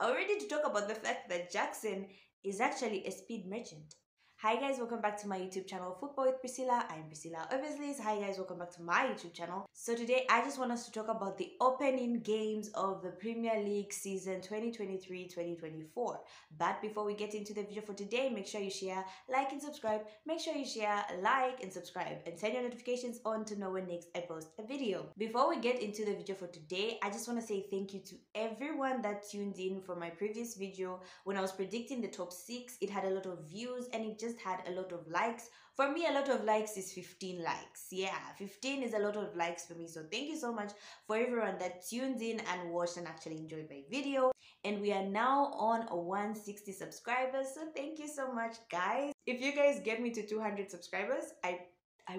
already to talk about the fact that Jackson is actually a speed merchant. Hi guys, welcome back to my YouTube channel, Football with Priscilla. I'm Priscilla. Obviously, hi guys, welcome back to my YouTube channel. So today, I just want us to talk about the opening games of the Premier League season 2023-2024. But before we get into the video for today, make sure you share, like, and subscribe. Make sure you share, like, and subscribe, and turn your notifications on to know when next I post a video. Before we get into the video for today, I just want to say thank you to everyone that tuned in for my previous video. When I was predicting the top 6, it had a lot of views and it just had a lot of likes. For me, a lot of likes is 15 likes. Yeah, 15 is a lot of likes for me. So thank you so much for everyone that tuned in and watched and actually enjoyed my video. And we are now on 160 subscribers. So thank you so much, guys. If you guys get me to 200 subscribers, I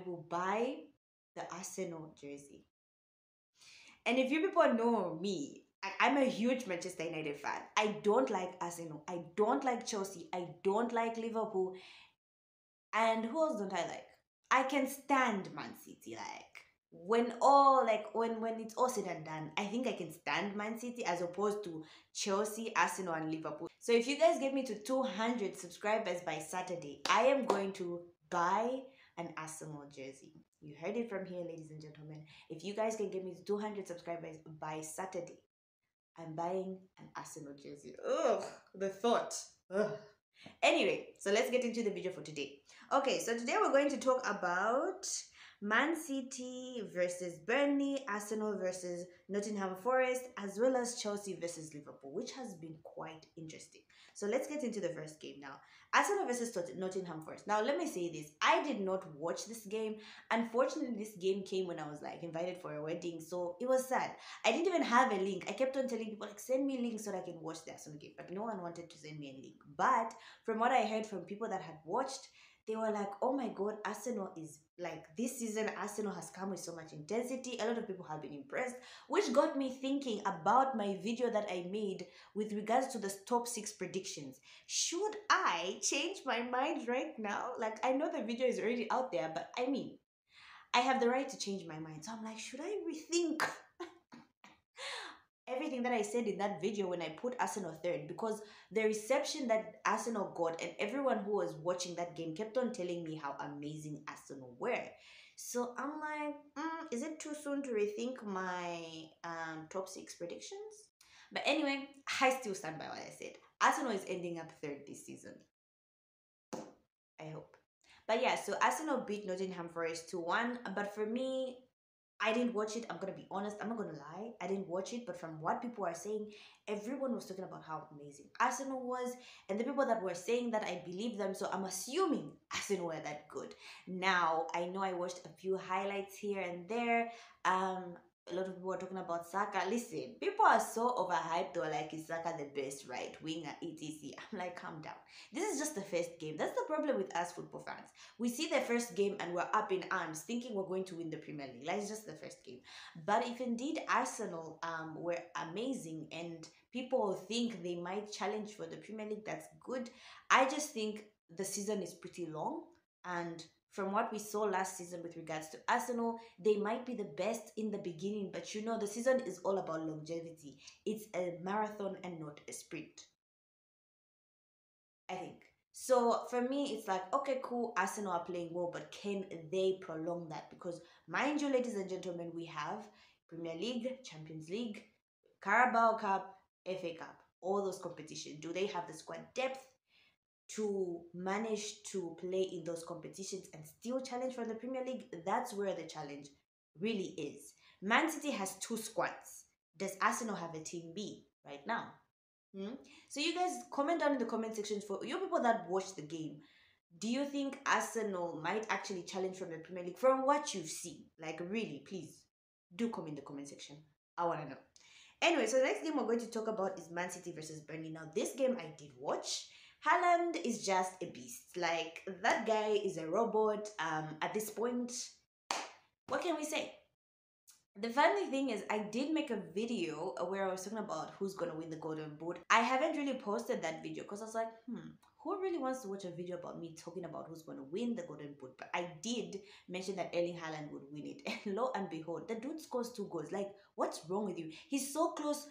will buy the Arsenal jersey. And if you people know me, I'm a huge Manchester United fan. I don't like Arsenal. I don't like Chelsea. I don't like Liverpool. And who else don't I like? I can stand Man City. When it's all said and done, I think I can stand Man City as opposed to Chelsea, Arsenal, and Liverpool. So if you guys get me to 200 subscribers by Saturday, I am going to buy an Arsenal jersey. You heard it from here, ladies and gentlemen. If you guys can get me to 200 subscribers by Saturday, I'm buying an Arsenal jersey. Ugh, the thought. Ugh. Anyway, so let's get into the video for today. Okay, so today we're going to talk about Man City versus Burnley, Arsenal versus Nottingham Forest, as well as Chelsea versus Liverpool, which has been quite interesting. So let's get into the first game now. Arsenal versus Nottingham Forest. Now, let me say this. I did not watch this game. Unfortunately, this game came when I was invited for a wedding, so it was sad. I didn't even have a link. I kept on telling people send me links so that I can watch the Arsenal game, but no one wanted to send me a link. But from what I heard from people that had watched, they were like, oh my god, Arsenal is this season, Arsenal has come with so much intensity. A lot of people have been impressed, which got me thinking about my video that I made with regards to the top 6 predictions. Should I change my mind right now? I know the video is already out there, but I mean, I have the right to change my mind. So I'm like, should I rethink everything that I said in that video when I put Arsenal third? Because the reception that Arsenal got and everyone who was watching that game kept on telling me how amazing Arsenal were. So I'm like, is it too soon to rethink my top 6 predictions? But anyway, I still stand by what I said. Arsenal is ending up third this season. I hope. But yeah, so Arsenal beat Nottingham Forest 2-1. But for me, I didn't watch it. I'm going to be honest. I'm not going to lie. I didn't watch it. But from what people are saying, everyone was talking about how amazing Arsenal was. And the people that were saying that, I believe them. So I'm assuming Arsenal were that good. Now, I know I watched a few highlights here and there. A lot of people are talking about Saka. Listen, people are so overhyped though, is Saka the best right winger, etc. I'm like, calm down. This is just the first game. That's the problem with us football fans. We see the first game and we're up in arms, thinking we're going to win the Premier League. It's just the first game. But if indeed Arsenal were amazing and people think they might challenge for the Premier League, that's good. I just think the season is pretty long, and from what we saw last season with regards to Arsenal, they might be the best in the beginning, but the season is all about longevity. It's a marathon and not a sprint, I think. So for me, it's like, okay, cool, Arsenal are playing well, but can they prolong that? Because mind you, ladies and gentlemen, we have Premier League, Champions League, Carabao Cup, FA Cup, all those competitions. Do they have the squad depth to manage to play in those competitions and still challenge for the Premier League? That's where the challenge really is. Man City has 2 squads. Does Arsenal have a team B right now? So you guys comment down in the comment section for you people that watch the game. Do you think Arsenal might actually challenge from the Premier League from what you've seen? Really, please do comment in the comment section. I want to know. Anyway, so the next game we're going to talk about is Man City versus Burnley. Now, this game I did watch. Haaland is just a beast. That guy is a robot. At this point, what can we say? The funny thing is, I did make a video where I was talking about who's gonna win the Golden Boot. I haven't really posted that video because I was like, who really wants to watch a video about me talking about who's gonna win the Golden Boot? But I did mention that Erling Haaland would win it, and lo and behold, the dude scores 2 goals. What's wrong with you? He's so close.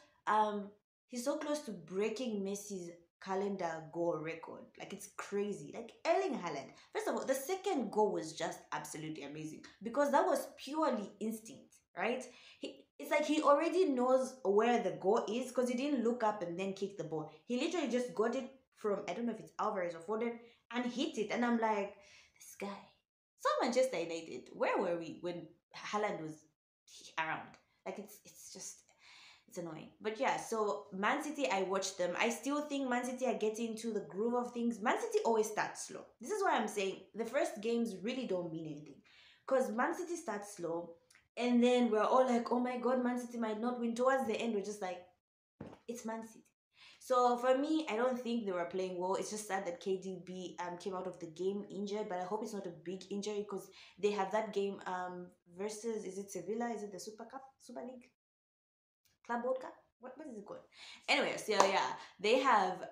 He's so close to breaking Messi's calendar goal record. Like, it's crazy. Like, Erling Haaland. First of all, the second goal was just absolutely amazing because that was purely instinct, right? It's like he already knows where the goal is because he didn't look up and then kick the ball. He literally just got it from, I don't know if it's Alvarez or Foden, and hit it. And I'm like, this guy. So Manchester United, where were we when Haaland was around? Like, it's just, it's annoying. But yeah, so Man City, I watched them. I still think Man City are getting into the groove of things. Man City always starts slow. This is why I'm saying the first games really don't mean anything. Because Man City starts slow, and then we're all like, oh my god, Man City might not win. Towards the end, we're just like, it's Man City. So for me, I don't think they were playing well. It's just sad that KDB came out of the game injured, but I hope it's not a big injury because they have that game versus, is it Sevilla? Is it the Super Cup, Super League, Club World Cup? What is it called? Anyway, so yeah, they have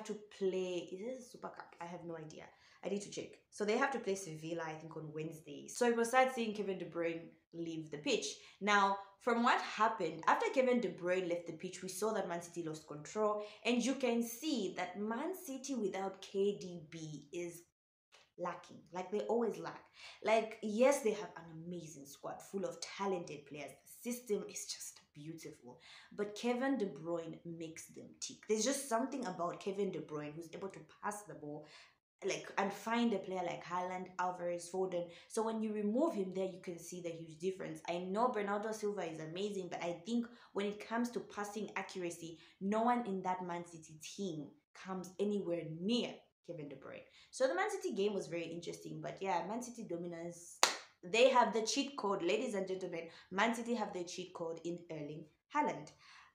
to play. Is it a Super Cup? I have no idea. I need to check. So they have to play Sevilla, I think, on Wednesday. So it was sad seeing Kevin De Bruyne leave the pitch. Now, from what happened after Kevin De Bruyne left the pitch, we saw that Man City lost control, and you can see that Man City without KDB is lacking. Like, they always lack. Like, yes, they have an amazing squad full of talented players. The system is just beautiful, but Kevin De Bruyne makes them tick. There's just something about Kevin De Bruyne who's able to pass the ball, like, and find a player like Haaland, Alvarez, Foden. So when you remove him there, you can see the huge difference. I know Bernardo Silva is amazing, but I think when it comes to passing accuracy, no one in that Man City team comes anywhere near Kevin De Bruyne. So the Man City game was very interesting, but yeah, Man City dominance. They have the cheat code, ladies and gentlemen. Man City have the cheat code in Erling Haaland.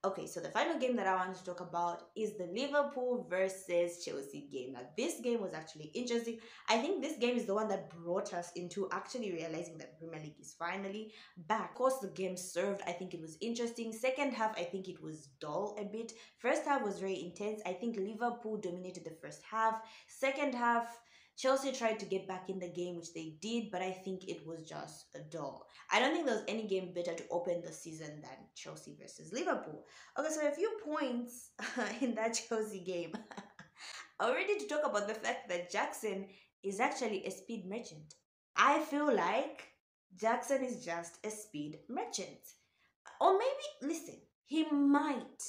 Okay, so the final game that I want to talk about is the Liverpool versus Chelsea game. Now, this game was actually interesting. I think this game is the one that brought us into actually realizing that Premier League is finally back. Of course, the game served. I think it was interesting. Second half, I think it was dull a bit. First half was very intense. I think Liverpool dominated the first half. Second half, Chelsea tried to get back in the game, which they did, but I think it was just a dull. I don't think there was any game better to open the season than Chelsea versus Liverpool. Okay, so a few points in that Chelsea game. Already to talk about the fact that Jackson is actually a speed merchant. I feel like Jackson is just a speed merchant. Or maybe, listen, he might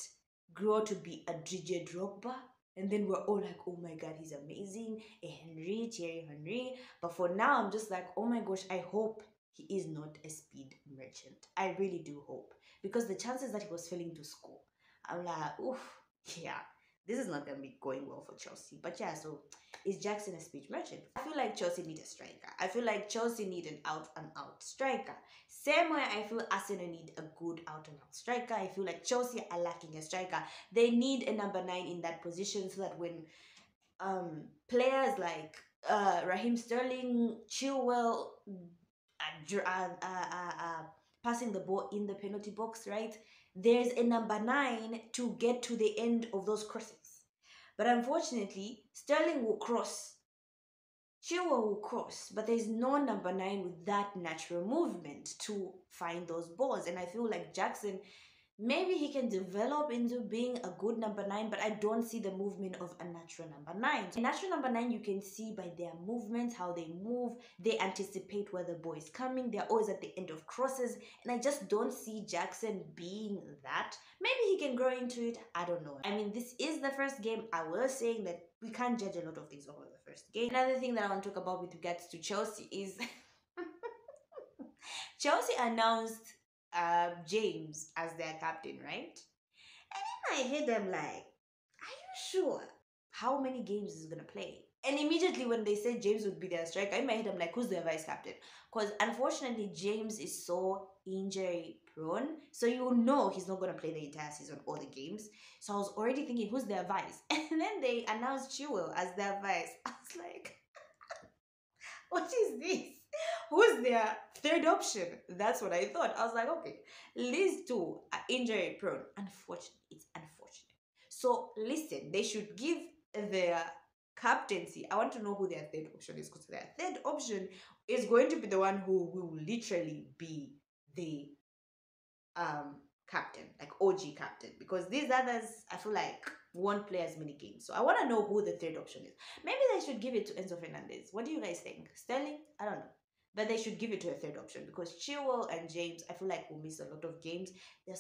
grow to be a DJ Drogba. And then we're all like, oh my god, he's amazing. Thierry Henry. But for now, I'm just like, oh my gosh, I hope he is not a speed merchant. I really do hope. Because the chances that he was failing to score, I'm like, oof, yeah, this is not going to be going well for Chelsea. But yeah, so is Jackson a speed merchant? I feel like Chelsea need a striker. I feel like Chelsea need an out-and-out striker. Same way I feel Arsenal need a good out-and-out striker. I feel like Chelsea are lacking a striker. They need a number 9 in that position so that when players like Raheem Sterling, Chilwell, passing the ball in the penalty box, right? There's a number 9 to get to the end of those crosses. But unfortunately, Sterling will cross, Chilwell will cross, but there's no number 9 with that natural movement to find those balls. And I feel like Jackson, maybe he can develop into being a good number 9, but I don't see the movement of a natural number 9. A natural number 9, you can see by their movements, how they move, they anticipate where the ball is coming, they're always at the end of crosses, and I just don't see Jackson being that. Maybe he can grow into it, I don't know. I mean, this is the first game. I was saying that we can't judge a lot of things over the first game. Another thing that I want to talk about with regards to Chelsea is Chelsea announced James as their captain, right? And then I heard them like, are you sure? How many games is he gonna play? And immediately when they said James would be their striker, in my head I'm like, who's their vice captain? Because unfortunately James is so injury prone, so you know he's not gonna play the entire season, all the games. So I was already thinking, who's their vice? And then they announced Chilwell as their vice. I was like, what is this? Who's their third option? That's what I thought. I was like, okay, these two are injury prone. Unfortunately, it's unfortunate. So listen, they should give their captaincy. I want to know who their third option is, because their third option is going to be the one who will literally be the captain, like OG captain, because these others, I feel like, won't play as many games. So I want to know who the third option is. Maybe they should give it to Enzo Fernandez. What do you guys think? Sterling? I don't know. But they should give it to a third option because Chilwell and James, I feel like, will miss a lot of games. They're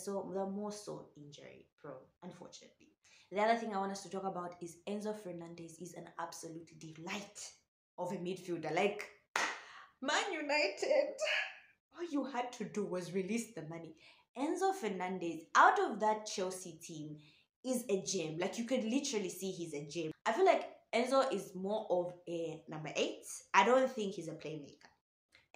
more so injury prone, unfortunately. The other thing I want us to talk about is Enzo Fernandez is an absolute delight of a midfielder. Like Man United, all you had to do was release the money. Enzo Fernandez, out of that Chelsea team, is a gem. Like, you could literally see he's a gem. I feel like Enzo is more of a number 8. I don't think he's a playmaker.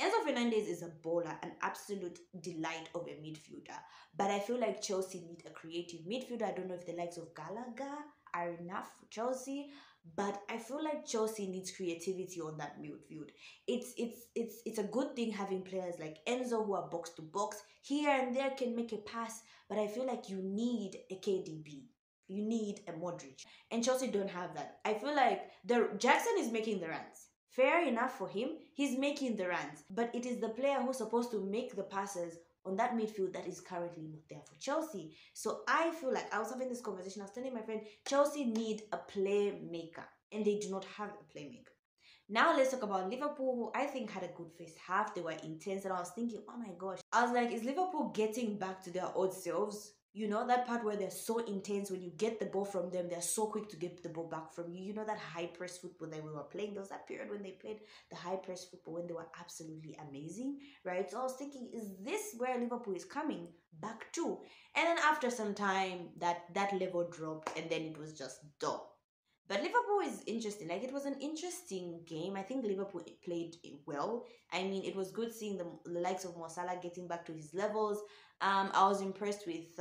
Enzo Fernandez is a bowler, an absolute delight of a midfielder. But I feel like Chelsea need a creative midfielder. I don't know if the likes of Gallagher are enough for Chelsea, but I feel like Chelsea needs creativity on that midfield. It's a good thing having players like Enzo who are box to box, here and there can make a pass, but I feel like you need a KDB. You need a Modric. And Chelsea don't have that. I feel like the Jackson is making the runs. Fair enough for him, he's making the runs. But it is the player who's supposed to make the passes on that midfield that is currently not there for Chelsea. So I feel like, I was having this conversation, I was telling my friend, Chelsea need a playmaker, and they do not have a playmaker. Now let's talk about Liverpool, who I think had a good first half. They were intense, and I was thinking, oh my gosh. I was like, is Liverpool getting back to their old selves? You know, that part where they're so intense, when you get the ball from them, they're so quick to get the ball back from you. You know, that high press football that we were playing. There was that period when they played the high press football when they were absolutely amazing, right? So I was thinking, is this where Liverpool is coming back to? And then after some time, that level dropped, and then it was just dull. But Liverpool is interesting. Like, it was an interesting game. I think Liverpool played well. I mean, it was good seeing the likes of Mo Salah getting back to his levels. I was impressed with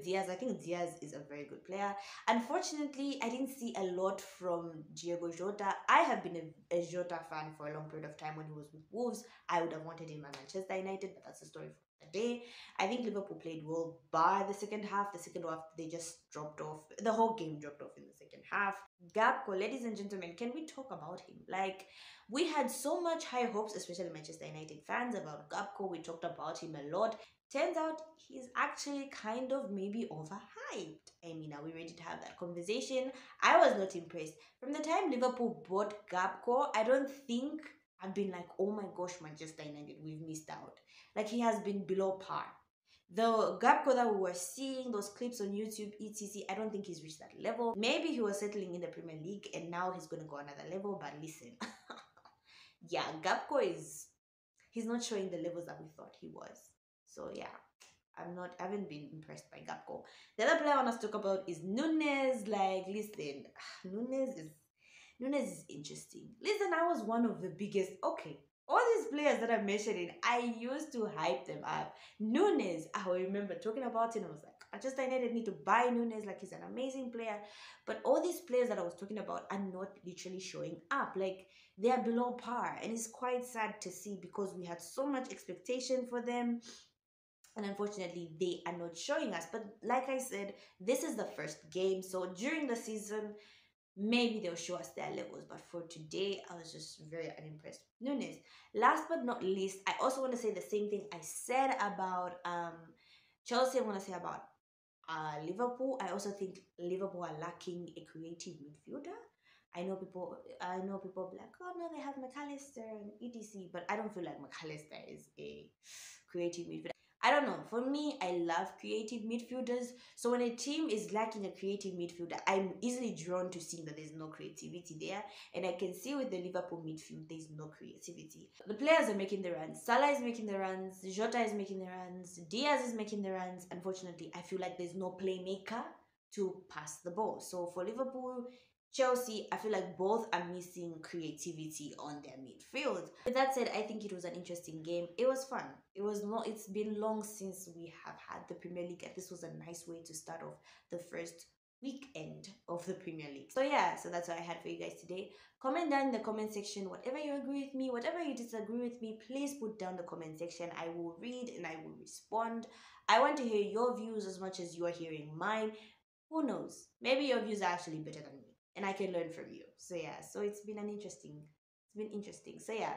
Diaz. I think Diaz is a very good player. Unfortunately, I didn't see a lot from Diego Jota. I have been a Jota fan for a long period of time. When he was with Wolves, I would have wanted him at Manchester United, but that's the story for the day. I think Liverpool played well bar the second half. The second half, they just dropped off. The whole game dropped off in the second half. Gakpo, ladies and gentlemen, can we talk about him? Like, we had so much high hopes, especially Manchester United fans, about Gakpo. We talked about him a lot. Turns out he's actually kind of maybe overhyped. I mean, are we ready to have that conversation? I was not impressed. From the time Liverpool bought Gakpo, I don't think I've been like, oh my gosh, Manchester United, we've missed out. Like, he has been below par. The Gakpo that we were seeing, those clips on YouTube, etc., I don't think he's reached that level. Maybe he was settling in the Premier League and now he's going to go another level, but listen. Yeah, Gakpo he's not showing the levels that we thought he was. So yeah, I haven't been impressed by Gakpo. The other player I want to talk about is Nunes. Like, listen, Nunes is interesting. Listen, I was one of the biggest. Okay, all these players that I'm mentioning, I used to hype them up. Nunes, I remember talking about it. I was like, Manchester United need to buy Nunes. Like, he's an amazing player. But all these players that I was talking about are not literally showing up. Like, they are below par, and it's quite sad to see because we had so much expectation for them. And unfortunately, they are not showing us. But like I said, this is the first game. So during the season, maybe they'll show us their levels. But for today, I was just very unimpressed. Nunes. Last but not least, I also want to say the same thing I said about Chelsea. I want to say about Liverpool. I also think Liverpool are lacking a creative midfielder. I know people be like, oh no, they have McAllister and etc. But I don't feel like McAllister is a creative midfielder. I don't know. For me, I love creative midfielders. So when a team is lacking a creative midfielder, I'm easily drawn to seeing that there's no creativity there. And I can see with the Liverpool midfield, there's no creativity. The players are making the runs. Salah is making the runs. Jota is making the runs. Diaz is making the runs. Unfortunately, I feel like there's no playmaker to pass the ball. So for Liverpool, Chelsea, I feel like both are missing creativity on their midfield. With that said, I think it was an interesting game. It was fun. It's been long since we have had the Premier League, and this was a nice way to start off the first weekend of the Premier League. So yeah, so that's what I had for you guys today. Comment down in the comment section whatever you agree with me, whatever you disagree with me. Please put down the comment section. I will read and I will respond. I want to hear your views as much as you are hearing mine. Who knows? Maybe your views are actually better than me, and I can learn from you. So yeah, so it's been interesting. So yeah,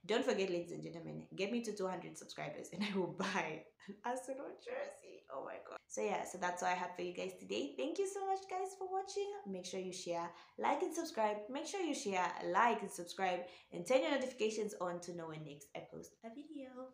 Don't forget, ladies and gentlemen, get me to 200 subscribers and I will buy an Arsenal jersey. Oh my god. So yeah, so that's all I have for you guys today. Thank you so much guys for watching. Make sure you share, like and subscribe. Make sure you share, like and subscribe and turn your notifications on to know when next I post a video.